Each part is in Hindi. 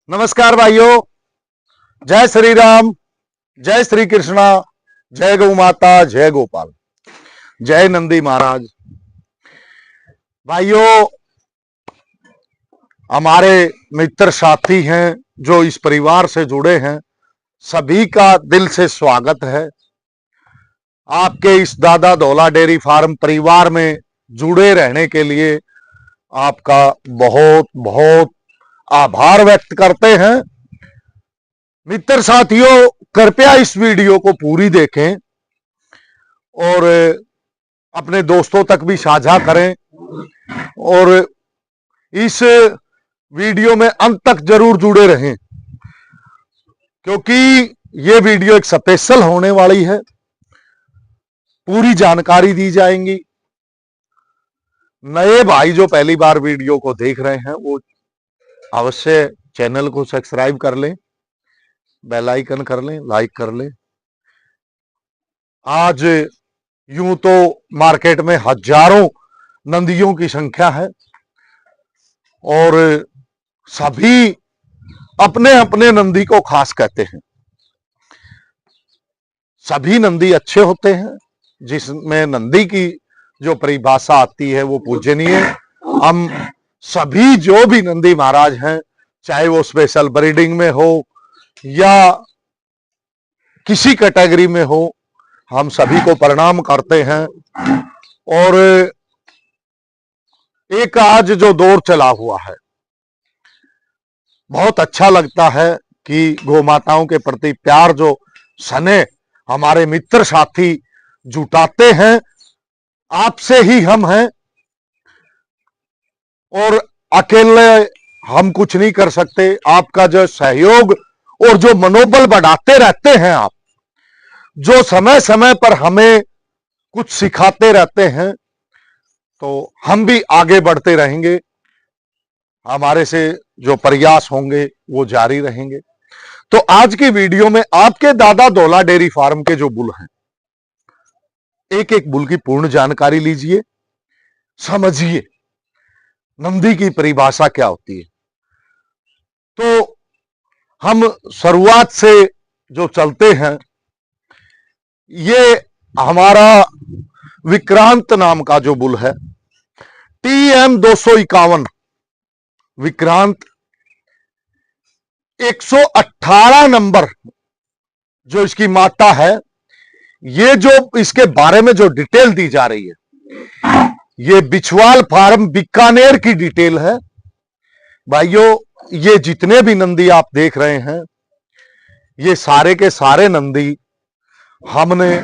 नमस्कार भाइयों। जय श्री राम, जय श्री कृष्णा, जय गौ माता, जय गोपाल, जय नंदी महाराज। भाइयों, हमारे मित्र साथी हैं जो इस परिवार से जुड़े हैं, सभी का दिल से स्वागत है। आपके इस दादा दौला डेयरी फार्म परिवार में जुड़े रहने के लिए आपका बहुत बहुत आभार व्यक्त करते हैं। मित्र साथियों, कृपया इस वीडियो को पूरी देखें और अपने दोस्तों तक भी साझा करें और इस वीडियो में अंत तक जरूर जुड़े रहें, क्योंकि ये वीडियो एक स्पेशल होने वाली है। पूरी जानकारी दी जाएगी। नए भाई जो पहली बार वीडियो को देख रहे हैं वो अवश्य चैनल को सब्सक्राइब कर लें, बेल आइकन कर लें, लाइक कर लें। आज यूं तो मार्केट में हजारों नंदियों की संख्या है और सभी अपने अपने नंदी को खास कहते हैं। सभी नंदी अच्छे होते हैं, जिसमें नंदी की जो परिभाषा आती है वो पूजनीय। हम सभी जो भी नंदी महाराज हैं, चाहे वो स्पेशल ब्रीडिंग में हो या किसी कैटेगरी में हो, हम सभी को प्रणाम करते हैं। और एक आज जो दौर चला हुआ है, बहुत अच्छा लगता है कि गौ माताओं के प्रति प्यार जो स्नेह हमारे मित्र साथी जुटाते हैं, आपसे ही हम हैं और अकेले हम कुछ नहीं कर सकते। आपका जो सहयोग और जो मनोबल बढ़ाते रहते हैं, आप जो समय समय पर हमें कुछ सिखाते रहते हैं, तो हम भी आगे बढ़ते रहेंगे। हमारे से जो प्रयास होंगे वो जारी रहेंगे। तो आज की वीडियो में आपके दादा दौला डेयरी फार्म के जो बुल हैं, एक एक बुल की पूर्ण जानकारी लीजिए, समझिए नंदी की परिभाषा क्या होती है। तो हम शुरुआत से जो चलते हैं, ये हमारा विक्रांत नाम का जो बुल है, TM 251 विक्रांत, 118 नंबर जो इसकी माता है। ये जो इसके बारे में जो डिटेल दी जा रही है, ये बिछवाल फार्म बीकानेर की डिटेल है। भाइयों, ये जितने भी नंदी आप देख रहे हैं, ये सारे के सारे नंदी हमने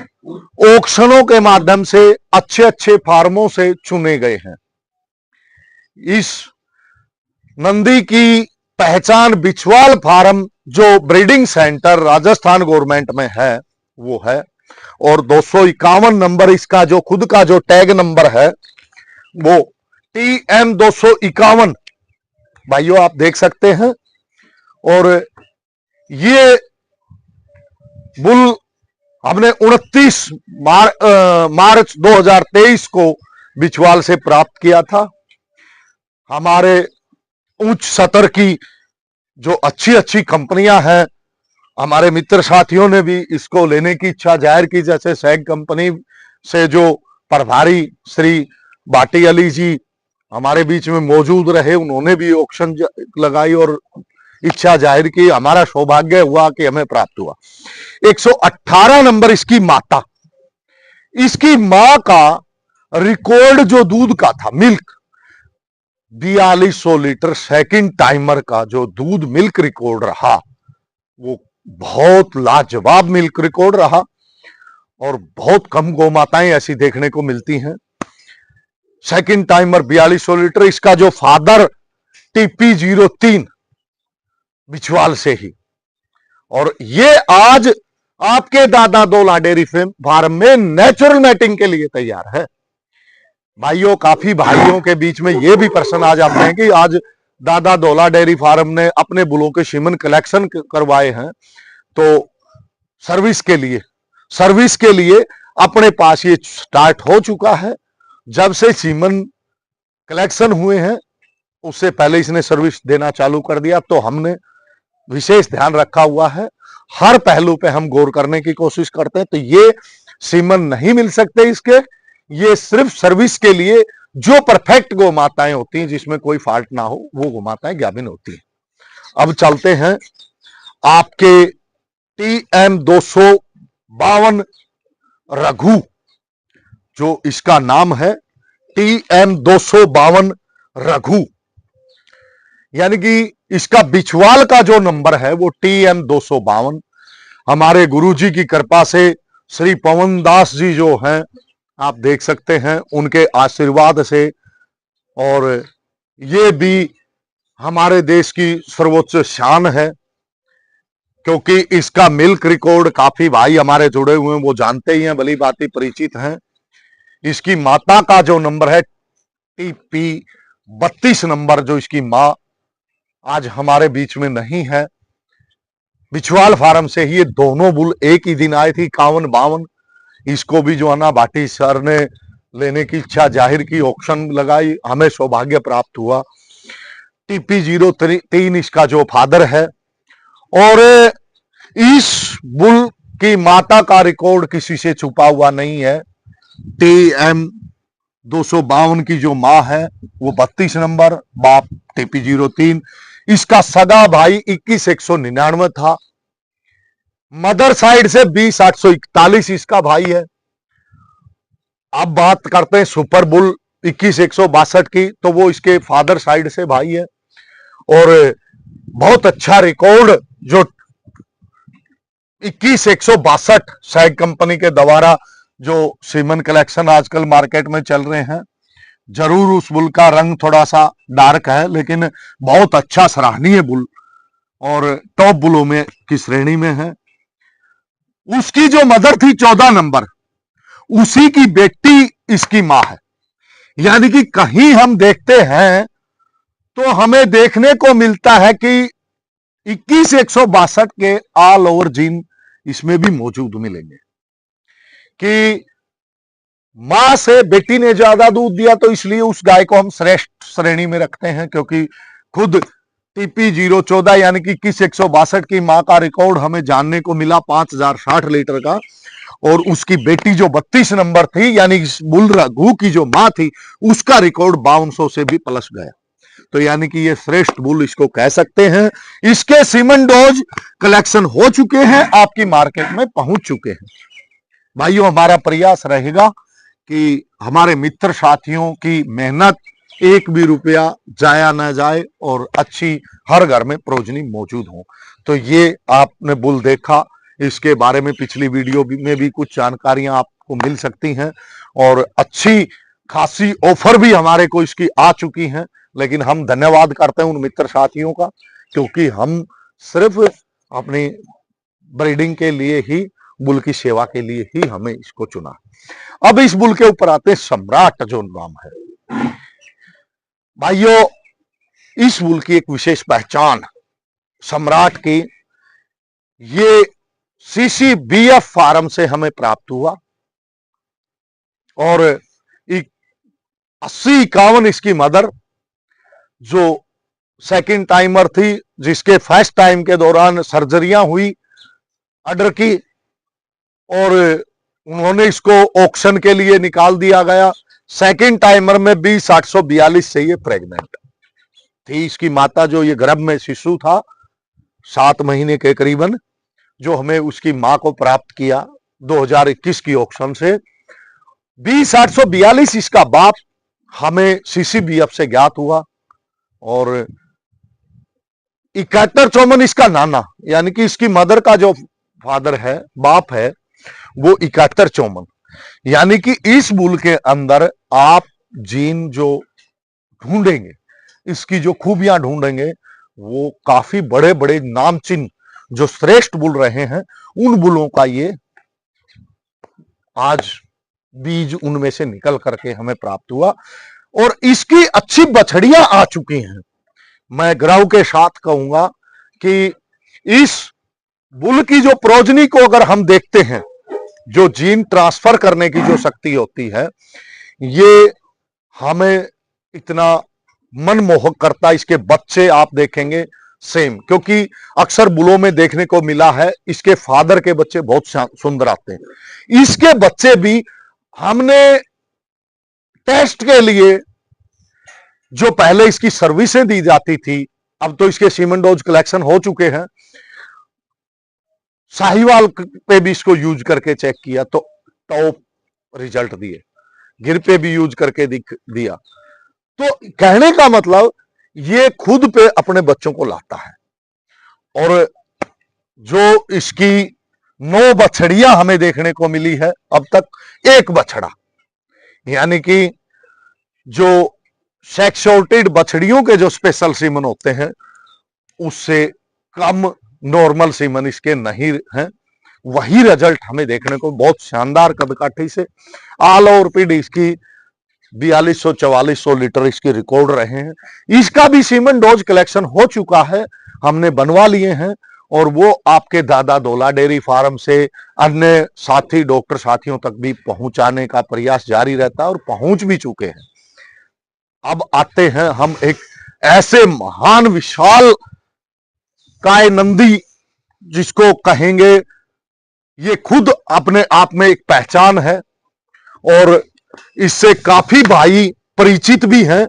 ऑक्शनों के माध्यम से अच्छे अच्छे फार्मों से चुने गए हैं। इस नंदी की पहचान बिछवाल फार्म जो ब्रीडिंग सेंटर राजस्थान गवर्नमेंट में है वो है, और 251 नंबर इसका जो खुद का जो टैग नंबर है वो TM 251 भाइयों आप देख सकते हैं। और ये बुल हमने 29 मार्च 2023 को बिछवाल से प्राप्त किया था। हमारे उच्च स्तर की जो अच्छी अच्छी कंपनियां हैं, हमारे मित्र साथियों ने भी इसको लेने की इच्छा जाहिर की। जैसे सैग कंपनी से जो प्रभारी श्री बाटी अली जी हमारे बीच में मौजूद रहे, उन्होंने भी ऑक्शन लगाई और इच्छा जाहिर की। हमारा सौभाग्य हुआ कि हमें प्राप्त हुआ। 118 नंबर इसकी माता, इसकी मां का रिकॉर्ड जो दूध का था, मिल्क 4200 लीटर सेकंड टाइमर का जो दूध मिल्क रिकॉर्ड रहा, वो बहुत लाजवाब मिल्क रिकॉर्ड रहा। और बहुत कम गौ माताएं ऐसी देखने को मिलती हैं। Second timer 4200 litre. इसका जो फादर TP03 बिछवाल से ही, और ये आज आपके दादा दौला डेयरी फार्म में नेचुरल मैटिंग के लिए तैयार है। भाइयों, काफी भाइयों के बीच में ये भी प्रश्न आ जाते हैं कि आज दादा दौला डेयरी फार्म ने अपने बुलों के सीमन कलेक्शन करवाए हैं, तो सर्विस के लिए अपने पास ये स्टार्ट हो चुका है। जब से सीमन कलेक्शन हुए हैं, उससे पहले इसने सर्विस देना चालू कर दिया। तो हमने विशेष ध्यान रखा हुआ है। हर पहलू पे हम गौर करने की कोशिश करते हैं। तो ये सीमन नहीं मिल सकते इसके, ये सिर्फ सर्विस के लिए जो परफेक्ट गौ माताएं होती हैं, जिसमें कोई फॉल्ट ना हो, वो गौ माताएं गाभिन होती हैं। अब चलते हैं आपके TM 252 रघु, जो इसका नाम है TM 252 रघु, यानी कि इसका बिछवाल का जो नंबर है वो TM 252। हमारे गुरुजी की कृपा से श्री पवन दास जी जो हैं, आप देख सकते हैं, उनके आशीर्वाद से, और ये भी हमारे देश की सर्वोच्च शान है, क्योंकि इसका मिल्क रिकॉर्ड काफी भाई हमारे जुड़े हुए हैं, वो जानते ही हैं, भली भांति परिचित हैं। इसकी माता का जो नंबर है TP 32 नंबर, जो इसकी मां आज हमारे बीच में नहीं है। बिछवाल फार्म से ही ये दोनों बुल एक ही दिन आए थी, 51-52। इसको भी जो है ना भाटी सर ने लेने की इच्छा जाहिर की, ऑक्शन लगाई, हमें सौभाग्य प्राप्त हुआ। TP 03 इसका जो फादर है, और इस बुल की माता का रिकॉर्ड किसी से छुपा हुआ नहीं है। TM 252 की जो मां है वो 32 नंबर, बाप TP 03। इसका सगा भाई 21,199 था। मदर साइड से 20,841 इसका भाई है। अब बात करते हैं सुपर बुल 21,162 की, तो वो इसके फादर साइड से भाई है। और बहुत अच्छा रिकॉर्ड जो 21,162 सैग कंपनी के द्वारा जो सीमन कलेक्शन आजकल मार्केट में चल रहे हैं, जरूर उस बुल का रंग थोड़ा सा डार्क है, लेकिन बहुत अच्छा सराहनीय बुल और टॉप बुलों में की श्रेणी में है। उसकी जो मदर थी 14 नंबर, उसी की बेटी इसकी मां है। यानी कि कहीं हम देखते हैं तो हमें देखने को मिलता है कि 21,162 के ऑल ओवर जीन इसमें भी मौजूद मिलेंगे। कि मां से बेटी ने ज्यादा दूध दिया, तो इसलिए उस गाय को हम श्रेष्ठ श्रेणी में रखते हैं, क्योंकि खुद TP 014 यानी कि 21,162 की मां का रिकॉर्ड हमें जानने को मिला 5,060 लीटर का, और उसकी बेटी जो 32 नंबर थी, यानी बुल रघु की जो मां थी, उसका रिकॉर्ड 5200 से भी प्लस गया। तो यानी कि ये श्रेष्ठ बुल इसको कह सकते हैं। इसके सीमन डोज कलेक्शन हो चुके हैं, आपकी मार्केट में पहुंच चुके हैं। भाइयों, हमारा प्रयास रहेगा कि हमारे मित्र साथियों की मेहनत एक भी रुपया जाया ना जाए और अच्छी हर घर में प्रोजनी मौजूद हो। तो ये आपने बुल देखा, इसके बारे में पिछली वीडियो में भी कुछ जानकारियां आपको मिल सकती हैं, और अच्छी खासी ऑफर भी हमारे को इसकी आ चुकी हैं। लेकिन हम धन्यवाद करते हैं उन मित्र साथियों का, क्योंकि हम सिर्फ अपनी ब्रीडिंग के लिए ही, बुल की सेवा के लिए ही हमें इसको चुना। अब इस बुल के ऊपर आते हैं सम्राट जो नाम है। भाइयों, इस बुल की एक विशेष पहचान सम्राट की, ये CCBF फार्म से हमें प्राप्त हुआ, और 80-51 इसकी मदर जो सेकंड टाइमर थी, जिसके फर्स्ट टाइम के दौरान सर्जरियां हुई अडर की, और उन्होंने इसको ऑक्शन के लिए निकाल दिया गया। सेकंड टाइमर में 20,842 से ये प्रेग्नेंट थी। इसकी माता जो ये गर्भ में शिशु था 7 महीने के करीबन, जो हमें उसकी मां को प्राप्त किया 2021 की ऑक्शन से। 20,842 इसका बाप हमें CCBF से ज्ञात हुआ, और 71-54 इसका नाना, यानी कि इसकी मदर का जो फादर है, बाप है, वो 71-54। यानी कि इस बुल के अंदर आप जीन जो ढूंढेंगे, इसकी जो खूबियां ढूंढेंगे, वो काफी बड़े बड़े नामचीन जो श्रेष्ठ बुल रहे हैं, उन बुलों का ये आज बीज उनमें से निकल करके हमें प्राप्त हुआ। और इसकी अच्छी बछड़ियां आ चुकी हैं। मैं गर्व के साथ कहूंगा कि इस बुल की जो प्रोजनी को अगर हम देखते हैं, जो जीन ट्रांसफर करने की जो शक्ति होती है, ये हमें इतना मनमोहक करता है। इसके बच्चे आप देखेंगे सेम, क्योंकि अक्सर बुलों में देखने को मिला है इसके फादर के बच्चे बहुत सुंदर आते हैं। इसके बच्चे भी हमने टेस्ट के लिए जो पहले इसकी सर्विसें दी जाती थी, अब तो इसके सीमन डोज कलेक्शन हो चुके हैं, साहिवाल पे भी इसको यूज करके चेक किया तो टॉप रिजल्ट दिए, गिर पे भी यूज करके दिया। तो कहने का मतलब ये खुद पे अपने बच्चों को लाता है। और जो इसकी 9 बछड़ियां हमें देखने को मिली है अब तक, एक बछड़ा, यानी कि जो सेक्सोल्टेड बछड़ियों के जो स्पेशल सीमन होते हैं उससे कम नॉर्मल सीमन इसके नहीं हैं। वही रिजल्ट हमें देखने को बहुत शानदार कदकाठी से ऑल ओवर पीड इसकी 4200-4400 लीटर इसके रिकॉर्ड रहे हैं। इसका भी सीमन डोज कलेक्शन हो चुका है, हमने बनवा लिए हैं और वो आपके दादा दोला डेयरी फार्म से अन्य साथी डॉक्टर साथियों तक भी पहुंचाने का प्रयास जारी रहता है और पहुंच भी चुके हैं। अब आते हैं हम एक ऐसे महान विशाल काय नंदी जिसको कहेंगे, ये खुद अपने आप में एक पहचान है और इससे काफी भाई परिचित भी हैं।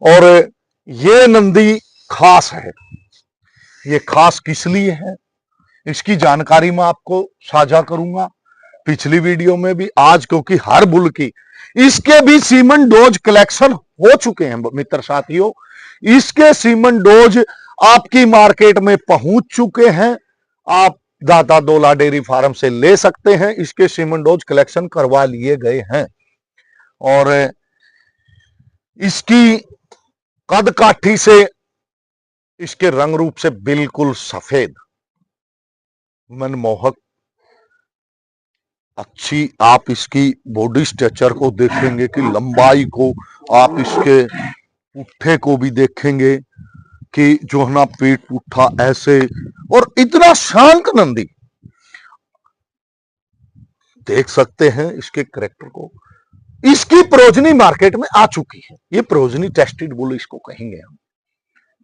और ये नंदी खास है। ये खास किस लिए है इसकी जानकारी मैं आपको साझा करूंगा पिछली वीडियो में भी, आज, क्योंकि हर बुल की इसके भी सीमन डोज कलेक्शन हो चुके हैं मित्र साथियों। इसके सीमन डोज आपकी मार्केट में पहुंच चुके हैं, आप दादा दोला डेयरी फार्म से ले सकते हैं। इसके सीमन डोज कलेक्शन करवा लिए गए हैं और इसकी कद काठी से, इसके रंग रूप से बिल्कुल सफेद, मनमोहक, अच्छी, आप इसकी बॉडी स्ट्रक्चर को देखेंगे कि लंबाई को, आप इसके पुट्ठे को भी देखेंगे कि जो है ना पेट पुट्ठा ऐसे, और इतना शांत नंदी देख सकते हैं इसके कैरेक्टर को। इसकी प्रोजनी मार्केट में आ चुकी है। ये प्रोजनी टेस्टेड बुल इसको कहेंगे हम,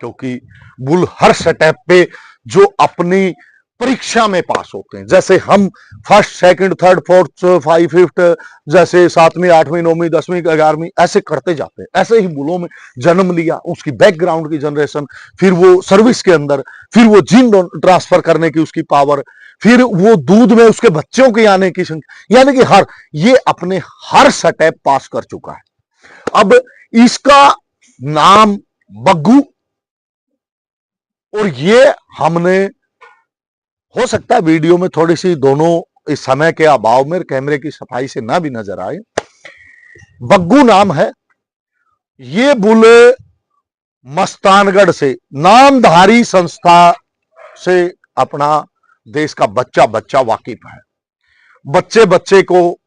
क्योंकि बुल हर स्टेप पे जो अपनी परीक्षा में पास होते हैं, जैसे हम first, second, third, fourth, 5, 5th, जैसे 7वीं, 8वीं, 9वीं, 10वीं, 11वीं ऐसे करते जाते हैं, ऐसे ही बुलों में जन्म लिया, उसकी बैकग्राउंड की जनरेशन, फिर वो सर्विस के अंदर, फिर वो जीन ट्रांसफर करने की उसकी पावर, फिर वो दूध में उसके बच्चों के आने की संख्या, यानी कि ये अपने हर स्टेप पास कर चुका है। अब इसका नाम बग्गू, और ये हमने, हो सकता है वीडियो में थोड़ी सी दोनों इस समय के अभाव में कैमरे की सफाई से ना भी नजर आए, बग्गू नाम है। ये बुल मस्तानगढ़ से नामधारी संस्था से अपना देश का बच्चा बच्चा वाकिफ है। बच्चे बच्चे को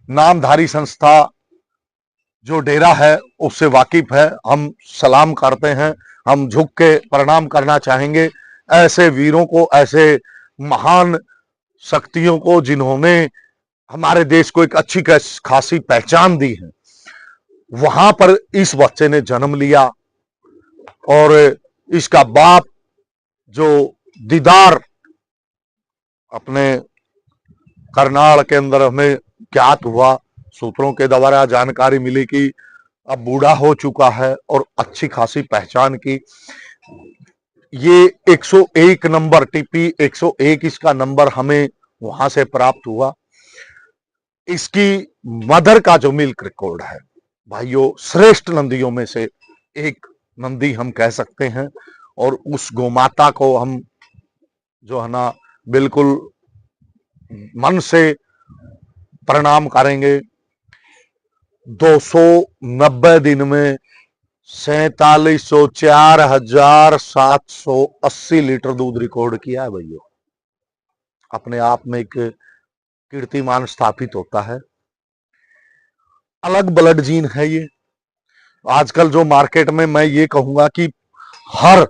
नामधारी संस्था जो डेरा है उससे वाकिफ है। हम सलाम करते हैं, हम झुक के प्रणाम करना चाहेंगे ऐसे वीरों को, ऐसे महान शक्तियों को जिन्होंने हमारे देश को एक अच्छी खासी पहचान दी है। वहां पर इस बच्चे ने जन्म लिया और इसका बाप जो दीदार अपने करनाल के अंदर हमें ज्ञात हुआ, सूत्रों के द्वारा जानकारी मिली कि अब बूढ़ा हो चुका है और अच्छी खासी पहचान की। ये 101 नंबर, टीपी 101 इसका नंबर हमें वहां से प्राप्त हुआ। इसकी मदर का जो मिल्क रिकॉर्ड है भाइयों, श्रेष्ठ नंदियों में से एक नंदी हम कह सकते हैं। और उस गोमाता को हम जो है ना बिल्कुल मन से प्रणाम करेंगे। 290 दिन में 4704,780 लीटर दूध रिकॉर्ड किया है भैया। अपने आप में एक कीर्तिमान स्थापित होता है। अलग ब्लड जीन है ये। आजकल जो मार्केट में, मैं ये कहूंगा कि हर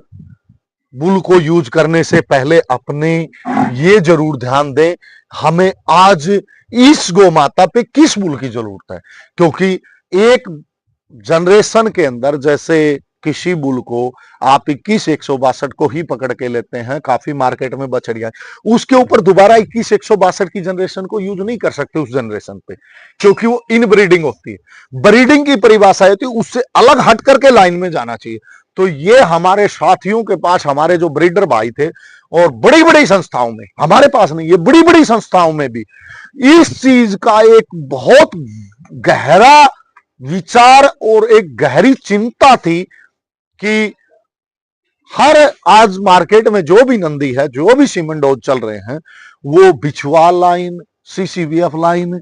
बुल को यूज करने से पहले अपने ये जरूर ध्यान दें, हमें आज इस गौ माता पे किस बुल की जरूरत है। क्योंकि एक जनरेशन के अंदर, जैसे किसी बुल को आप 21,162 को ही पकड़ के लेते हैं, काफी मार्केट में बछड़ियां, उसके ऊपर दोबारा 21,162 की जनरेशन को यूज नहीं कर सकते उस जनरेशन पे, क्योंकि वो इनब्रीडिंग होती है। ब्रीडिंग की परिभाषा होती है, उससे अलग हट करके लाइन में जाना चाहिए। तो ये हमारे साथियों के पास, हमारे जो ब्रीडर भाई थे, और बड़ी बड़ी संस्थाओं में, हमारे पास नहीं, ये बड़ी बड़ी संस्थाओं में भी इस चीज का एक बहुत गहरा विचार और एक गहरी चिंता थी कि हर आज मार्केट में जो भी नंदी है, जो भी सीमेंट डोज चल रहे हैं, वो बिछवाल लाइन, सीसीबीएफ लाइन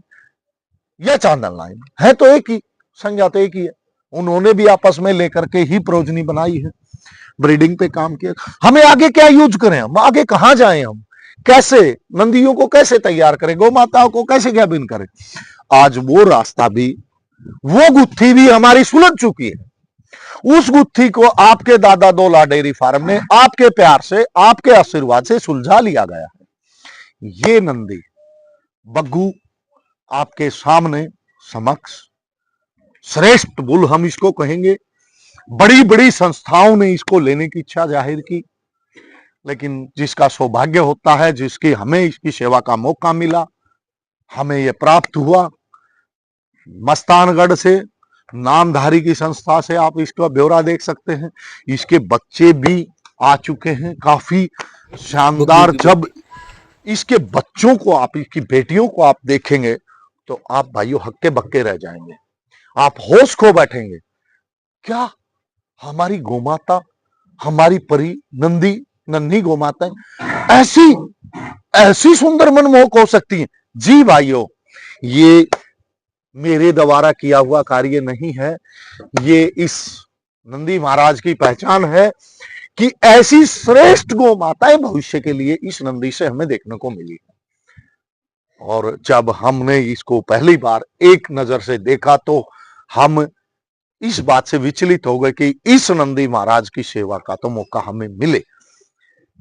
या चांदन लाइन है, तो एक ही संज्ञा तो एक ही है। उन्होंने भी आपस में लेकर के ही प्रोजनी बनाई है, ब्रीडिंग पे काम किया। हमें आगे क्या यूज करें, हम आगे कहां जाएं, हम कैसे नंदियों को कैसे तैयार करें, गौ माताओं को कैसे ज्ञापित करें। आज वो रास्ता भी, वो गुत्थी भी हमारी सुलझ चुकी है। उस गुत्थी को आपके दादा दौला डेयरी फार्म ने आपके प्यार से, आपके आशीर्वाद से सुलझा लिया गया है। ये नंदी बग्गू आपके सामने समक्ष श्रेष्ठ बुल हम इसको कहेंगे। बड़ी बड़ी संस्थाओं ने इसको लेने की इच्छा जाहिर की, लेकिन जिसका सौभाग्य होता है, जिसकी हमें इसकी सेवा का मौका मिला, हमें यह प्राप्त हुआ। मस्तानगढ़ से, नामधारी की संस्था से आप इसका ब्यौरा देख सकते हैं। इसके बच्चे भी आ चुके हैं, काफी शानदार। जब इसके बच्चों को आप, इसकी बेटियों को आप देखेंगे तो आप भाइयों हक्के बक्के रह जाएंगे, आप होश खो बैठेंगे। क्या हमारी गोमाता, हमारी परी नंदी, नन्ही गोमाता ऐसी ऐसी सुंदर मनमोहक हो सकती है? जी भाइयों, ये मेरे द्वारा किया हुआ कार्य नहीं है, ये इस नंदी महाराज की पहचान है कि ऐसी श्रेष्ठ गौ माताएं भविष्य के लिए इस नंदी से हमें देखने को मिली। और जब हमने इसको पहली बार एक नजर से देखा तो हम इस बात से विचलित हो गए कि इस नंदी महाराज की सेवा का तो मौका हमें मिले।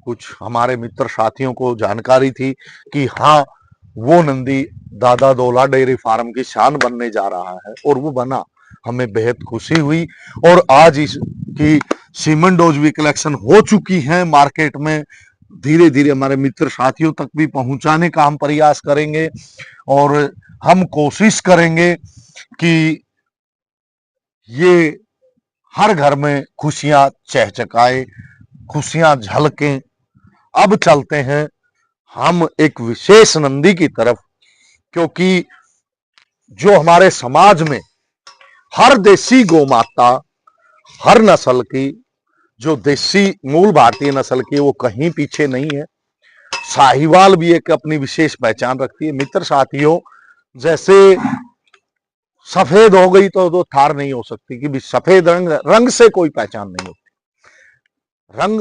कुछ हमारे मित्र साथियों को जानकारी थी कि हाँ, वो नंदी दादा दौला डेयरी फार्म की शान बनने जा रहा है, और वो बना। हमें बेहद खुशी हुई, और आज इसकी सीमेंट डोज भी कलेक्शन हो चुकी है मार्केट में। धीरे धीरे हमारे मित्र साथियों तक भी पहुंचाने का हम प्रयास करेंगे, और हम कोशिश करेंगे कि ये हर घर में खुशियां चहचकाए, खुशियां झलकें। अब चलते हैं हम एक विशेष नंदी की तरफ, क्योंकि जो हमारे समाज में हर देसी गौ माता, हर नस्ल की, जो देसी मूल भारतीय नस्ल की, वो कहीं पीछे नहीं है। साहिवाल भी एक अपनी विशेष पहचान रखती है। मित्र साथियों, जैसे सफेद हो गई तो थार नहीं हो सकती, कि सफेद रंग से कोई पहचान नहीं होती। रंग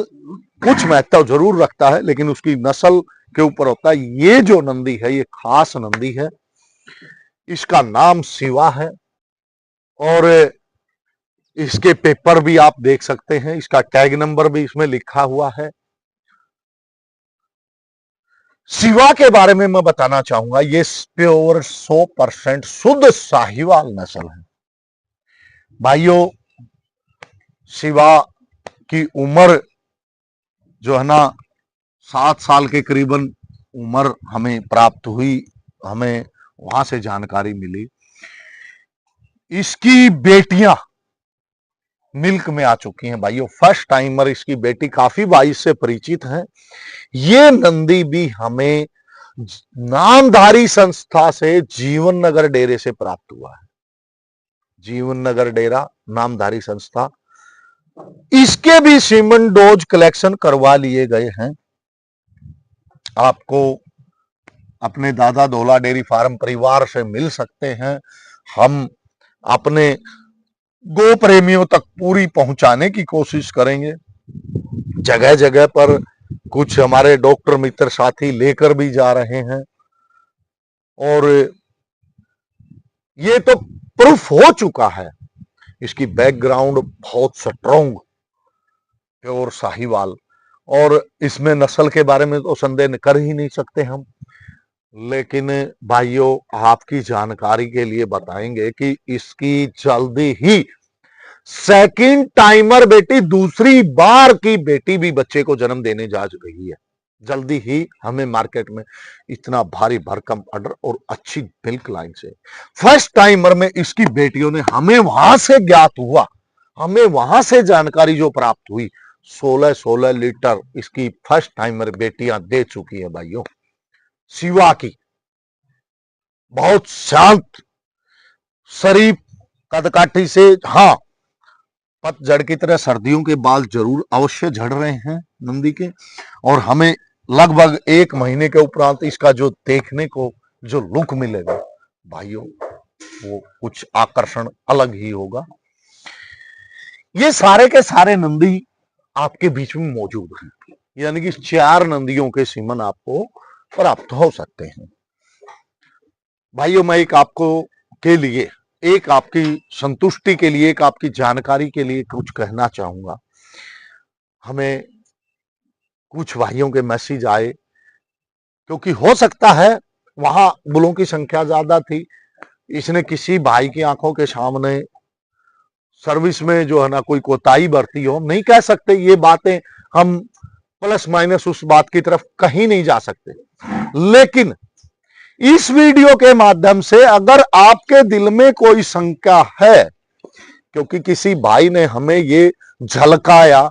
कुछ महत्व जरूर रखता है, लेकिन उसकी नस्ल के ऊपर होता है। ये जो नंदी है, ये खास नंदी है। इसका नाम शिवा है, और इसके पेपर भी आप देख सकते हैं, इसका टैग नंबर भी इसमें लिखा हुआ है। शिवा के बारे में मैं बताना चाहूंगा, ये प्योर 100% शुद्ध साहिवाल नस्ल है। भाइयों, शिवा की उम्र जो है ना, 7 साल के करीबन उम्र हमें प्राप्त हुई, हमें वहां से जानकारी मिली। इसकी बेटियां मिल्क में आ चुकी हैं भाइयों, फर्स्ट टाइमर इसकी बेटी काफी बाइस से परिचित है। ये नंदी भी हमें नामधारी संस्था से जीवन नगर डेरे से प्राप्त हुआ है। जीवन नगर डेरा नामधारी संस्था, इसके भी सीमेंट डोज कलेक्शन करवा लिए गए हैं। आपको अपने दादा दौला डेयरी फार्म परिवार से मिल सकते हैं। हम अपने गो प्रेमियों तक पूरी पहुंचाने की कोशिश करेंगे। जगह जगह पर कुछ हमारे डॉक्टर मित्र साथी लेकर भी जा रहे हैं, और ये तो प्रूफ हो चुका है। इसकी बैकग्राउंड बहुत स्ट्रॉन्ग, प्योर साहिवाल, और इसमें नस्ल के बारे में तो संदेह कर ही नहीं सकते हम। लेकिन भाइयों, आपकी जानकारी के लिए बताएंगे कि इसकी जल्दी ही सेकंड टाइमर बेटी, दूसरी बार की बेटी भी बच्चे को जन्म देने जा रही है। जल्दी ही हमें मार्केट में इतना भारी भरकम ऑर्डर और अच्छी मिल्क लाइन से फर्स्ट टाइमर में इसकी बेटियों ने, हमें वहां से ज्ञात हुआ, हमें वहां से जानकारी जो प्राप्त हुई, 16-16 लीटर इसकी फर्स्ट टाइमर बेटियां दे चुकी है भाइयों। शिवा की बहुत शांत शरीफ कदकाठी से, हाँ पतझड़ की तरह सर्दियों के बाल जरूर अवश्य झड़ रहे हैं नंदी के, और हमें लगभग 1 महीने के उपरांत इसका जो देखने को जो लुक मिलेगा भाइयों, वो कुछ आकर्षण अलग ही होगा। ये सारे के सारे नंदी आपके बीच में मौजूद हैं, यानी कि 4 नंदियों के सीमन आपको प्राप्त हो सकते हैं भाइयों। मैं एक आपको के लिए, एक आपकी संतुष्टि के लिए, एक आपकी जानकारी के लिए कुछ कहना चाहूंगा। हमें कुछ भाइयों के मैसेज आए, क्योंकि हो सकता है वहां बुलों की संख्या ज्यादा थी, इसने किसी भाई की आंखों के सामने सर्विस में जो है ना कोई कोताही बरती हो। हम नहीं कह सकते ये बातें, हम प्लस माइनस उस बात की तरफ कहीं नहीं जा सकते, लेकिन इस वीडियो के माध्यम से अगर आपके दिल में कोई शंका है, क्योंकि किसी भाई ने हमें ये झलकाया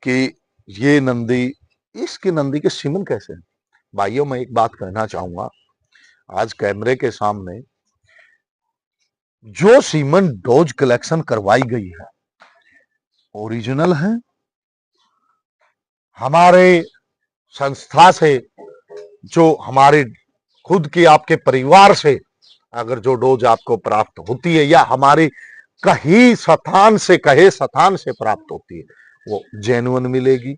कि ये नंदी, इसकी नंदी के सीमन कैसे हैं। भाइयों मैं एक बात कहना चाहूंगा, आज कैमरे के सामने जो सीमन डोज कलेक्शन करवाई गई है ओरिजिनल है। हमारे संस्था से, जो हमारे खुद की आपके परिवार से अगर जो डोज आपको प्राप्त होती है, या हमारे कहे स्थान से प्राप्त होती है, वो जेन्युइन मिलेगी।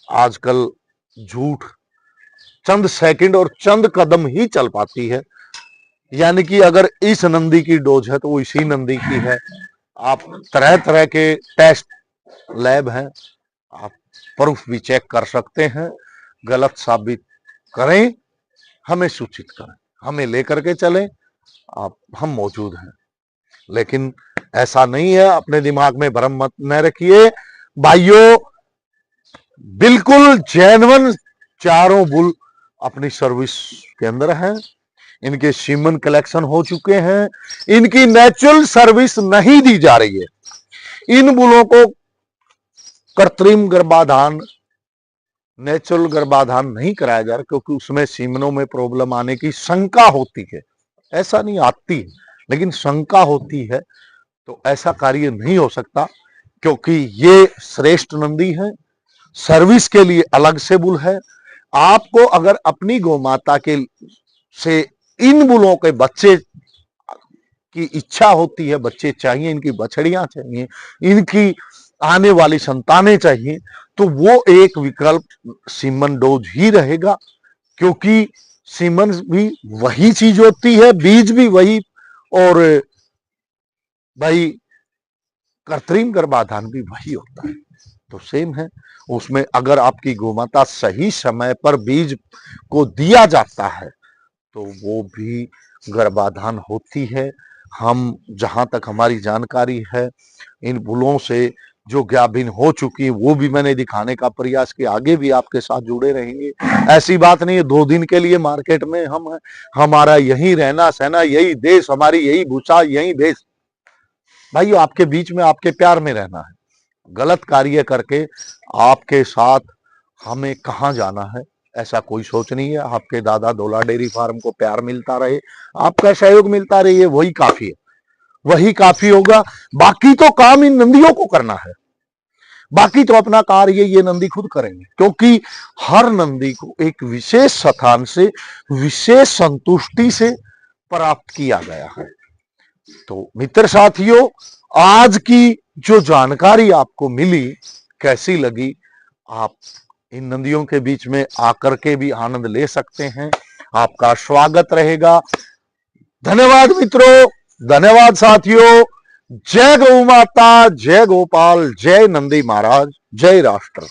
आजकल झूठ चंद सेकंड और चंद कदम ही चल पाती है, यानी कि अगर इस नंदी की डोज है तो वो इसी नंदी की है। आप तरह तरह के टेस्ट लैब हैं, आप प्रूफ भी चेक कर सकते हैं। गलत साबित करें, हमें सूचित करें, हमें लेकर के चलें, हम मौजूद हैं। लेकिन ऐसा नहीं है, अपने दिमाग में भ्रम मत न रखिए भाइयों, बिल्कुल जेन्युइन चारों बुल अपनी सर्विस के अंदर हैं। इनके सीमन कलेक्शन हो चुके हैं, इनकी नेचुरल सर्विस नहीं दी जा रही है। इन बुलों को कृत्रिम गर्भाधान, नेचुरल गर्भाधान नहीं कराया जा रहा, क्योंकि उसमें सीमनों में प्रॉब्लम आने की शंका होती है। ऐसा नहीं आती, लेकिन शंका होती है, तो ऐसा कार्य नहीं हो सकता, क्योंकि ये श्रेष्ठ नंदी है। सर्विस के लिए अलग से बुल है। आपको अगर अपनी गौमाता के से इन बुलों के बच्चे की इच्छा होती है, बच्चे चाहिए, इनकी बछड़ियां चाहिए, इनकी आने वाली संतानें चाहिए, तो वो एक विकल्प सीमन डोज ही रहेगा, क्योंकि सीमन भी वही चीज होती है, बीज भी वही, और भाई कृत्रिम गर्भाधान भी वही होता है, तो सेम है। उसमें अगर आपकी गोमाता सही समय पर बीज को दिया जाता है तो वो भी गर्भाधान होती है। हम जहां तक हमारी जानकारी है, इन बुलों से जो ज्ञाभिन हो चुकी है वो भी मैंने दिखाने का प्रयास किया, आगे भी आपके साथ जुड़े रहेंगे। ऐसी बात नहीं है 2 दिन के लिए मार्केट में हम हैं, हमारा यही रहना सहना, यही देश, हमारी यही भूषा, यही देश। भाइयों आपके बीच में, आपके प्यार में रहना है। गलत कार्य करके आपके साथ हमें कहां जाना है, ऐसा कोई सोच नहीं है। आपके दादा डोला डेयरी फार्म को प्यार मिलता रहे, आपका सहयोग मिलता रहे, वही काफी है, वही काफी होगा। बाकी तो काम इन नंदियों को करना है, बाकी तो अपना कार्य ये नंदी खुद करेंगे, क्योंकि हर नंदी को एक विशेष स्थान से, विशेष संतुष्टि से प्राप्त किया गया है। तो मित्र साथियों, आज की जो जानकारी आपको मिली कैसी लगी, आप इन नदियों के बीच में आकर के भी आनंद ले सकते हैं। आपका स्वागत रहेगा। धन्यवाद मित्रों, धन्यवाद साथियों। जय गौ माता, जय गोपाल, जय नंदी महाराज, जय राष्ट्र।